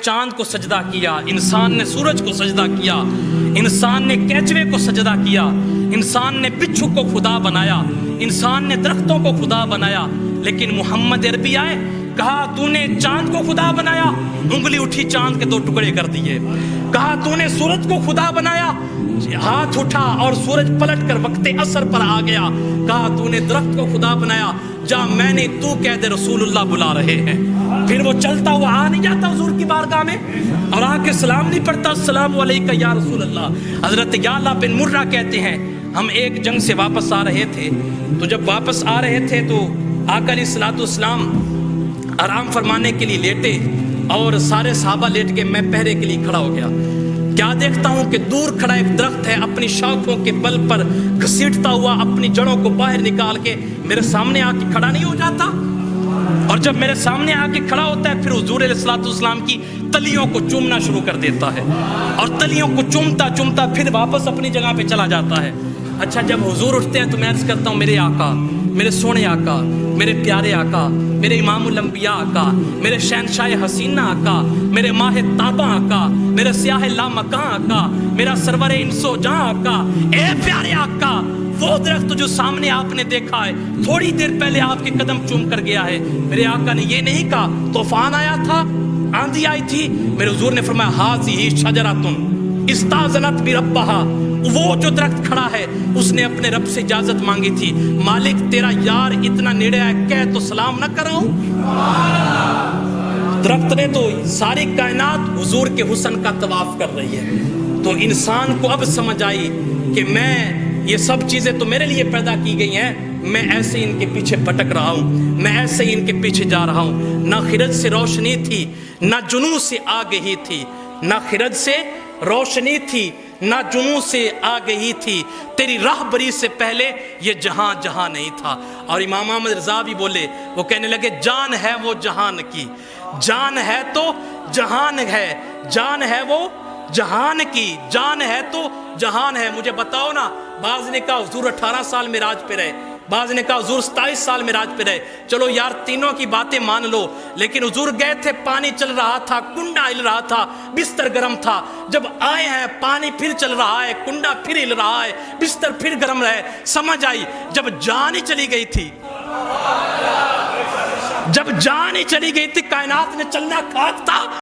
چاند کو سجدہ کیا، انسان نے سورج کو سجدہ کیا، انسان نے کیچوے کو سجدہ کیا، انسان نے بچھو کو خدا بنایا، انسان نے درختوں کو خدا بنایا، لیکن محمد عربی آئے، کہا تو نے چاند کو خدا بنایا، انگلی اٹھی چاند کے 2 ٹکڑے کر دیے۔ کہا تو نے سورج کو خدا بنایا، ہاتھ اٹھا اور سورج پلٹ کر وقت عصر پر آ گیا۔ کہا تو نے درخت کو خدا بنایا، جا میں نے تو کہہ دے رسول اللہ بلا رہے ہیں۔ پھر وہ چلتا ہوا آ نہیں جاتا حضور کی بارگاہ میں اور آ کے سلام نہیں پڑھتا، السلام علیکہ یا رسول اللہ۔ حضرت یعلا بن مرہ کہتے ہیں ہم ایک جنگ سے واپس آ رہے تھے، تو جب واپس آ رہے تھے تو آقا علیہ الصلوۃ والسلام آرام فرمانے کے لیے لیٹے اور سارے صحابہ لیٹ کے میں پہرے کے لیے کھڑا ہو گیا۔ کیا دیکھتا ہوں کہ دور کھڑا ایک درخت ہے، اپنی شاخوں کے بل پر گھسیٹتا ہوا اپنی جڑوں کو باہر نکال کے میرے سامنے آ کے کھڑا نہیں ہو جاتا، اور جب میرے سامنے آ کے کھڑا ہوتا ہے پھر حضور علیہ الصلوۃ والسلام کی تلیوں کو چومنا شروع کر دیتا ہے، اور تلیوں کو چومتا چومتا پھر واپس اپنی جگہ پہ چلا جاتا ہے۔ اچھا جب حضور اٹھتے ہیں تو میں عرض کرتا ہوں میرے آقا، میرے سونے آقا، میرے پیارے آقا، میرے امام الانبیاء آقا، میرے شہنشاہ حسینہ آقا، میرے ماہ تابہ آقا، میرے سیاہ لامکاں آقا، میرا سرور انس و جاں آقا، اے پیارے آقا، وہ درخت جو سامنے آپ نے دیکھا ہے تھوڑی دیر پہلے آپ کے قدم چوم کر گیا ہے۔ میرے آقا نے یہ نہیں کہا طوفان آیا تھا، آندھی آئی تھی، میرے حضور نے فرمایا ہاذہ شجرۃ استاذنت بربھا، وہ جو درخت کھڑا ہے اس نے اپنے رب سے اجازت مانگی تھی، مالک تیرا یار اتنا نیڑے ہے کہہ تو سلام نہ کراؤں۔ درخت نے تو ساری کائنات حضور کے حسن کا طواف کر رہی ہے، تو انسان کو اب سمجھ آئی کہ میں یہ سب چیزیں تو میرے لیے پیدا کی گئی ہیں، میں ایسے ہی ان کے پیچھے بھٹک رہا ہوں، میں ایسے ہی ان کے پیچھے جا رہا ہوں۔ نہ خرد سے روشنی تھی، نہ جنوں سے آگہی تھی، نہ خرد سے روشنی تھی، نہ جنوں سے آگہی تھی، تیری راہبری سے پہلے یہ جہاں جہاں نہیں تھا۔ اور امام احمد رضا بھی بولے، وہ کہنے لگے جان ہے وہ جہان کی، جان ہے تو جہان ہے، جان ہے وہ جہان کی، جان ہے تو جہان ہے۔ مجھے بتاؤ نا، بعض نے کہا حضور 18 سال معراج پہ رہے، بعض نے کہا حضور 27 سال معراج پہ رہے، چلو یار تینوں کی باتیں مان لو، لیکن حضور گئے تھے، پانی چل رہا تھا، کنڈا ہل رہا تھا، بستر گرم تھا، جب آئے ہیں پانی پھر چل رہا ہے، کنڈا پھر ہل رہا ہے، بستر پھر گرم رہا ہے۔ سمجھ آئی جب جان ہی چلی گئی تھی، جب جان ہی چلی گئی تھی، کائنات نے چلنا خاک تھا۔